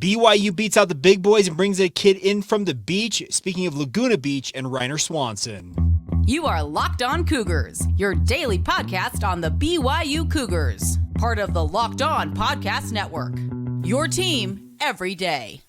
BYU beats out the big boys and brings a kid in from the beach. Speaking of Laguna Beach and Ryner Swanson. You are Locked On Cougars, your daily podcast on the BYU Cougars. Part of the Locked On Podcast Network. Your team every day.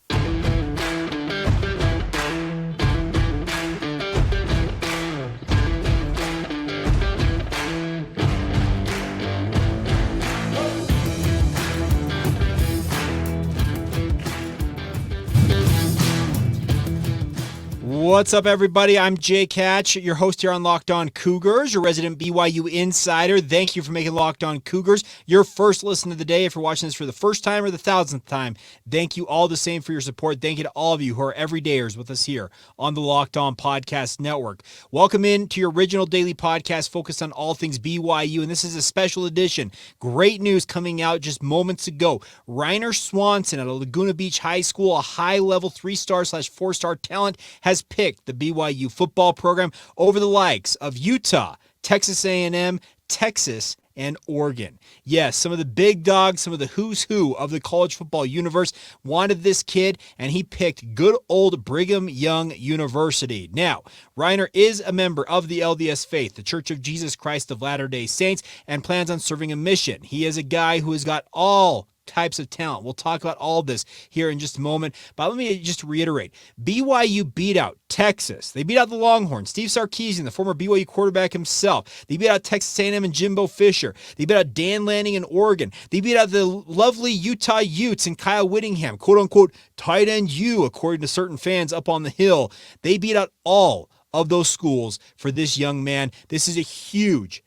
What's up, everybody? I'm Jake Hatch, your host here on Locked On Cougars, your resident BYU insider. Thank you for making Locked On Cougars your first listen of the day. If you're watching this for the first time or the 1,000th time, thank you all the same for your support. Thank you to all of you who are everydayers with us here on the Locked On Podcast Network. Welcome in to your original daily podcast focused on all things BYU, and this is a special edition. Great news coming out just moments ago. Reiner Swanson at a Laguna Beach High School, a high-level 3-star/4-star talent, has picked the BYU football program over the likes of Utah, Texas A&M, Texas, and Oregon. Yes, some of the big dogs, some of the who's who of the college football universe wanted this kid, and he picked good old Brigham Young University. Now, Ryner is a member of the LDS faith, the Church of Jesus Christ of Latter-day Saints, and plans on serving a mission. He is a guy who has got all types of talent. We'll talk about all this here in just a moment, but let me just reiterate. BYU beat out Texas. They beat out the Longhorns. Steve Sarkisian, the former BYU quarterback himself. They beat out Texas A&M and Jimbo Fisher. They beat out Dan Lanning in Oregon. They beat out the lovely Utah Utes and Kyle Whittingham, quote-unquote tight end U, according to certain fans up on the Hill. They beat out all of those schools for this young man. This is a huge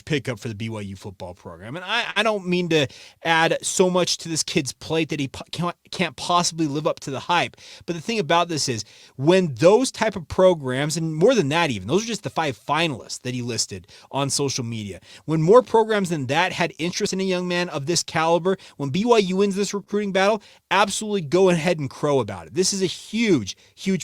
pickup for the BYU football program. And I don't mean to add so much to this kid's plate that he can't possibly live up to the hype. But the thing about this is when those type of programs, and more than that even, those are just the 5 finalists that he listed on social media. When more programs than that had interest in a young man of this caliber, when BYU wins this recruiting battle, absolutely go ahead and crow about it. This is a huge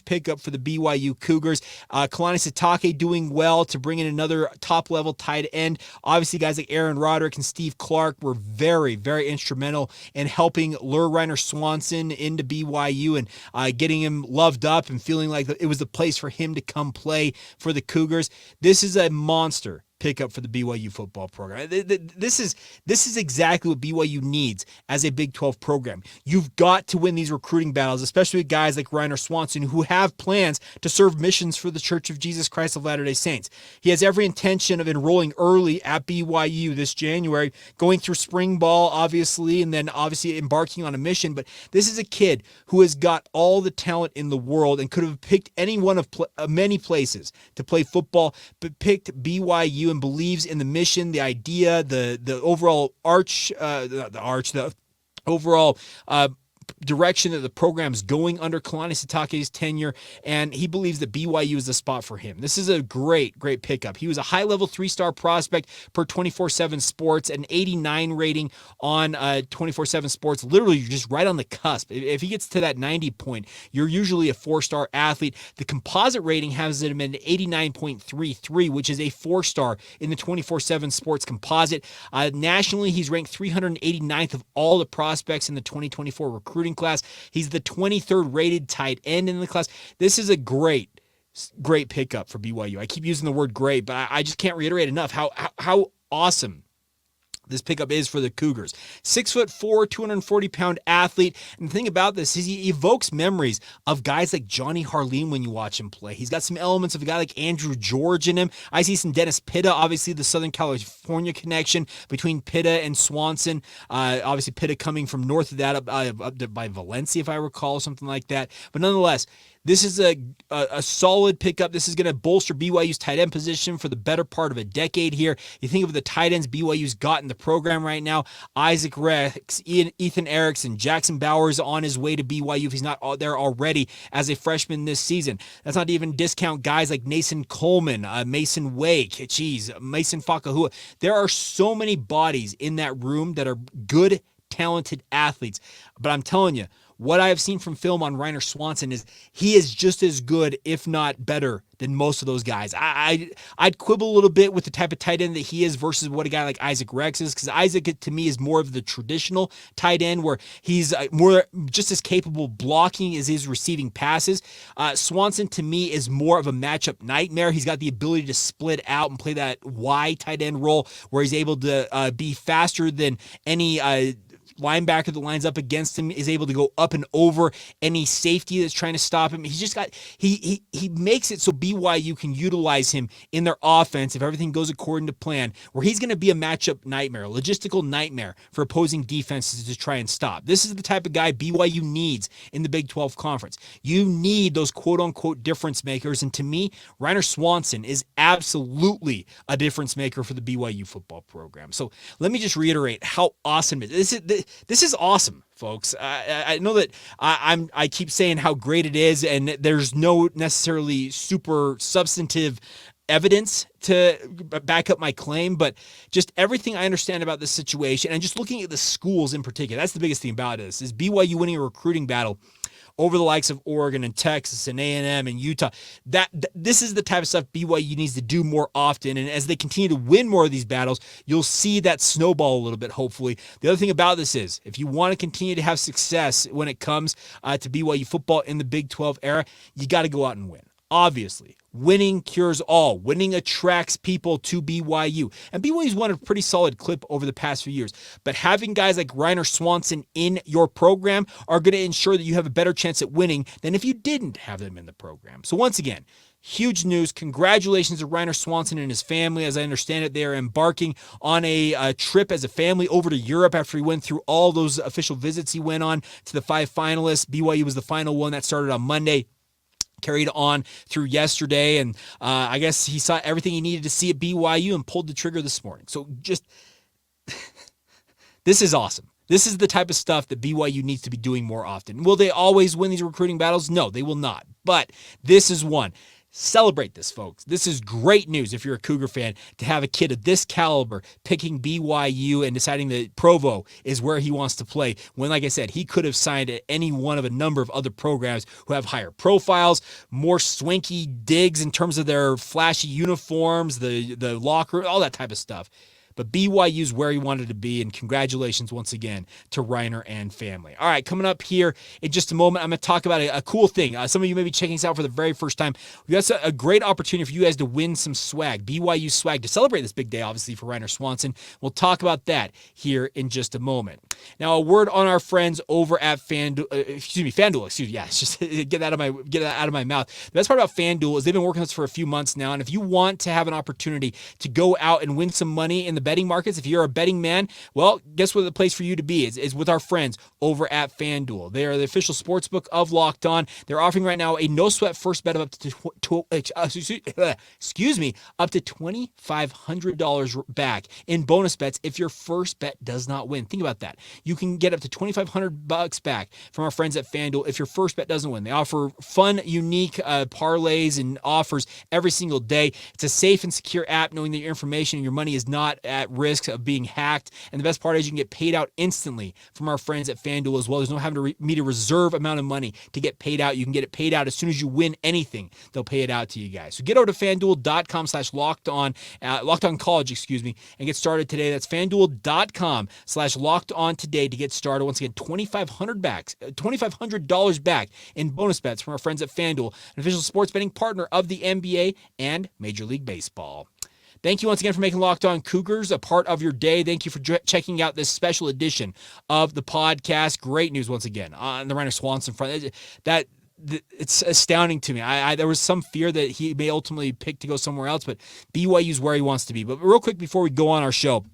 pickup for the BYU Cougars. Kalani Sitake doing well to bring in another top-level tight end. Obviously, guys like Roderick and Steve Clark were very instrumental in helping lure Ryner Swanson into BYU and getting him loved up and feeling like it was the place for him to come play for the Cougars. This is a monster pickup for the BYU football program. This is exactly what BYU needs as a Big 12 program. You've got to win these recruiting battles, especially with guys like Ryner Swanson who have plans to serve missions for the Church of Jesus Christ of Latter-day Saints. He has every intention of enrolling early at BYU this January, going through spring ball, obviously, and then obviously embarking on a mission. But this is a kid who has got all the talent in the world and could have picked any one of many places to play football, but picked BYU and believes in the mission, the idea, the overall overall direction that the program's going under Kalani Sitake's tenure, and he believes that BYU is the spot for him. This is a great pickup. He was a high-level 3-star prospect per 24/7 Sports, an 89 rating on 24/7 Sports. Literally, you're just right on the cusp. If he gets to that 90 point, you're usually a 4-star athlete. The composite rating has him at an 89.33, which is a 4-star in the 24/7 Sports composite. Nationally, he's ranked 389th of all the prospects in the 2024 recruiting class. He's the 23rd rated tight end in the class. This is a great pickup for BYU. I keep using the word great, but I just can't reiterate enough how awesome this pickup is for the Cougars. 6'4", 240-pound athlete. And the thing about this is he evokes memories of guys like Johnny Harleen when you watch him play. He's got some elements of a guy like Andrew George in him. I see some Dennis Pitta, obviously the Southern California connection between Pitta and Swanson. Obviously Pitta coming from north of that, up by Valencia, if I recall, something like that. But nonetheless, this is a solid pickup. This is going to bolster BYU's tight end position for the better part of a decade here. You think of the tight ends BYU's got in the program right now: Isaac Rex, Ethan Erickson, Jackson Bowers on his way to BYU if he's not there already as a freshman this season. That's not to even discount guys like Nason Coleman, Mason Wake, Mason Fakahua. There are so many bodies in that room that are good, talented athletes. But I'm telling you, what I have seen from film on Reiner Swanson is he is just as good, if not better, than most of those guys. I'd quibble a little bit with the type of tight end that he is versus what a guy like Isaac Rex is, because Isaac, to me, is more of the traditional tight end where he's more just as capable blocking as he is receiving passes. Swanson, to me, is more of a matchup nightmare. He's got the ability to split out and play that Y tight end role where he's able to be faster than any linebacker that lines up against him, is able to go up and over any safety that's trying to stop him. He's just got, he makes it so BYU can utilize him in their offense if everything goes according to plan, where he's going to be a matchup nightmare, a logistical nightmare for opposing defenses to try and stop. This is the type of guy BYU needs in the Big 12 Conference. You need those quote-unquote difference makers, and to me, Ryner Swanson is absolutely a difference maker for the BYU football program. So let me just reiterate how awesome it is. This is awesome, folks. I know that I keep saying how great it is, and there's no necessarily super substantive evidence to back up my claim, but just everything I understand about this situation, and just looking at the schools in particular, that's the biggest thing about this, is BYU winning a recruiting battle over the likes of Oregon and Texas and A&M and Utah. This is the type of stuff BYU needs to do more often, and as they continue to win more of these battles, you'll see that snowball a little bit, hopefully. The other thing about this is, if you want to continue to have success when it comes to BYU football in the Big 12 era, you got to go out and win. Obviously, winning cures all. Winning attracts people to BYU. And BYU's won a pretty solid clip over the past few years. But having guys like Reiner Swanson in your program are going to ensure that you have a better chance at winning than if you didn't have them in the program. So once again, huge news. Congratulations to Reiner Swanson and his family. As I understand it, they are embarking on a trip as a family over to Europe after he went through all those official visits he went on to the 5 finalists. BYU was the final one that started on Monday, carried on through yesterday, and I guess he saw everything he needed to see at BYU and pulled the trigger this morning. So just, this is awesome. This is the type of stuff that BYU needs to be doing more often. Will they always win these recruiting battles? No, they will not. But this is one. Celebrate this, folks. This is great news if you're a Cougar fan, to have a kid of this caliber picking BYU and deciding that Provo is where he wants to play, when, like I said, he could have signed at any one of a number of other programs who have higher profiles, more swanky digs in terms of their flashy uniforms, the locker, all that type of stuff. But BYU's where he wanted to be, and congratulations once again to Reiner and family. All right, coming up here in just a moment, I'm going to talk about a cool thing. Some of you may be checking this out for the very first time. We got a great opportunity for you guys to win some swag, BYU swag, to celebrate this big day, obviously, for Reiner Swanson. We'll talk about that here in just a moment. Now, a word on our friends over at FanDuel. Yeah, it's just get that out of my mouth. The best part about FanDuel is they've been working with us for a few months now, and if you want to have an opportunity to go out and win some money in the betting markets, if you're a betting man, well, guess what the place for you to be is with our friends over at FanDuel. They are the official sportsbook of Locked On. They're offering right now a no-sweat first bet of up to $2,500 back in bonus bets if your first bet does not win. Think about that. You can get up to $2,500 back from our friends at FanDuel if your first bet doesn't win. They offer fun, unique parlays and offers every single day. It's a safe and secure app, knowing that your information and your money is not at risk of being hacked. And the best part is you can get paid out instantly from our friends at FanDuel as well. There's no having to meet a reserve amount of money to get paid out. You can get it paid out as soon as you win anything. They'll pay it out to you guys. So get over to FanDuel.com/LockedOnCollege, and get started today. That's FanDuel.com/LockedOn today to get started. Once again, $2,500 back in bonus bets from our friends at FanDuel, an official sports betting partner of the NBA and Major League Baseball. Thank you once again for making Locked On Cougars a part of your day. Thank you for checking out this special edition of the podcast. Great news once again on the Reiner Swanson front. It's astounding to me. There was some fear that he may ultimately pick to go somewhere else, but BYU's where he wants to be. But real quick before we go on our show,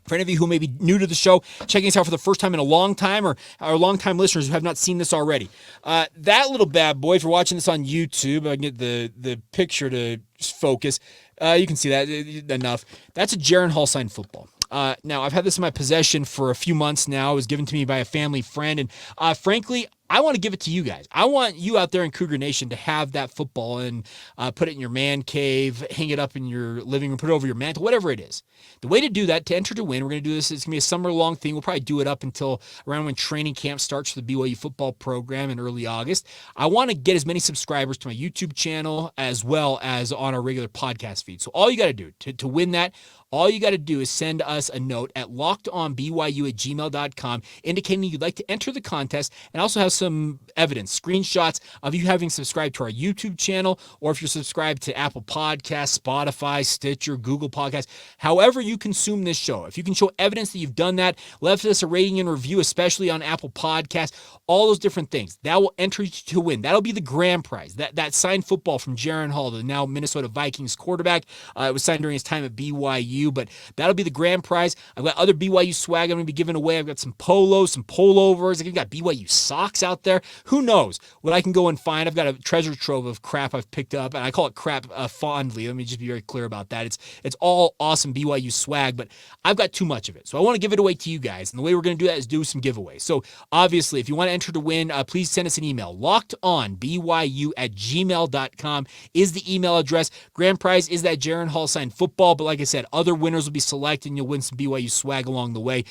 for any of you who may be new to the show, checking us out for the first time in a long time, or our long-time listeners who have not seen this already, that little bad boy, if you're watching this on YouTube, I can get the picture to focus. You can see that enough. That's a Jaron Hall signed football. Now, I've had this in my possession for a few months now. It was given to me by a family friend, and frankly, I want to give it to you guys. I want you out there in Cougar Nation to have that football and put it in your man cave, hang it up in your living room, put it over your mantle, whatever it is. The way to do that, to enter to win, we're going to do this. It's going to be a summer-long thing. We'll probably do it up until around when training camp starts for the BYU football program in early August. I want to get as many subscribers to my YouTube channel as well as on our regular podcast feed. So all you got to do to win that, all you got to do is send us a note at lockedonbyu@gmail.com indicating you'd like to enter the contest and also have some evidence, screenshots of you having subscribed to our YouTube channel, or if you're subscribed to Apple Podcasts, Spotify, Stitcher, Google Podcasts, however you consume this show. If you can show evidence that you've done that, left us a rating and review, especially on Apple Podcasts, all those different things, that will enter you to win. That'll be the grand prize. That signed football from Jaron Hall, the now Minnesota Vikings quarterback. It was signed during his time at BYU, but that'll be the grand prize. I've got other BYU swag I'm going to be giving away. I've got some polos, some pullovers. I've got BYU socks out there. Who knows what I can go and find? I've got a treasure trove of crap I've picked up, and I call it crap fondly. Let me just be very clear about that. It's all awesome BYU swag, but I've got too much of it. So I want to give it away to you guys, and the way we're going to do that is do some giveaways. So obviously, if you want to enter to win, please send us an email. LockedOnBYU@gmail.com is the email address. Grand prize is that Jaron Hall signed football, but like I said, other winners will be selected, and you'll win some BYU swag along the way.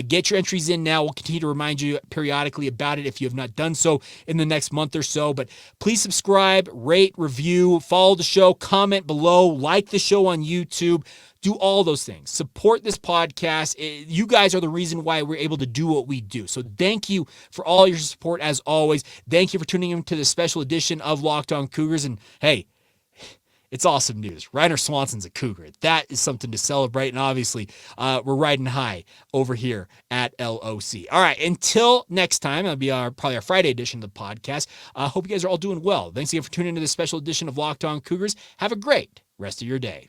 Get your entries in now. We'll continue to remind you periodically about it if you have not done so in the next month or so. But please subscribe, rate, review, follow the show, comment below, like the show on YouTube. Do all those things. Support this podcast. You guys are the reason why we're able to do what we do. So thank you for all your support as always. Thank you for tuning in to this special edition of Locked On Cougars. And hey, it's awesome news. Reiner Swanson's a Cougar. That is something to celebrate. And obviously, we're riding high over here at LOC. All right, until next time, that'll be probably our Friday edition of the podcast. I hope you guys are all doing well. Thanks again for tuning into this special edition of Locked On Cougars. Have a great rest of your day.